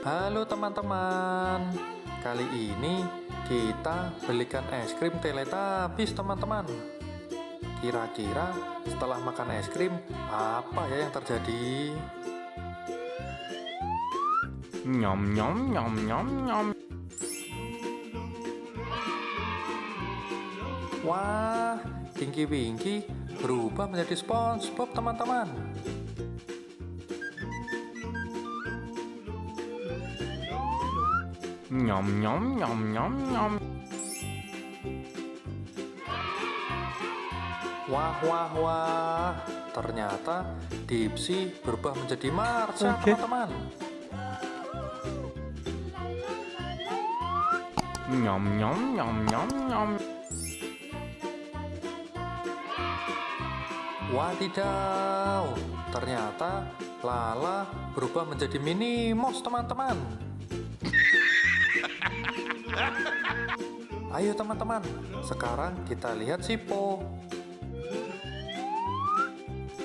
Halo teman-teman, kali ini kita belikan es krim Teletubbies teman-teman. Kira-kira setelah makan es krim apa ya yang terjadi? Nyom nyom nyom nyom nyom. Wah, Tinky Winky berubah menjadi SpongeBob teman-teman. Nyom nyom nyom nyom nyom. Wah wah wah, ternyata Dipsy berubah menjadi Marsha teman-teman. Nyom nyom nyom nyom nyom. Wadidaw, ternyata Lala berubah menjadi Minnie Mouse teman-teman. Ayo teman-teman, sekarang kita lihat si Po.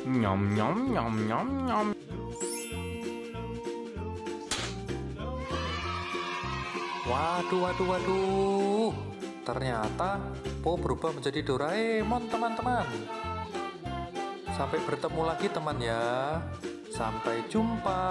Nyom nyom nyom nyom nyom. Waduh, waduh, waduh, ternyata Po berubah menjadi Doraemon teman-teman. Sampai bertemu lagi teman ya. Sampai jumpa.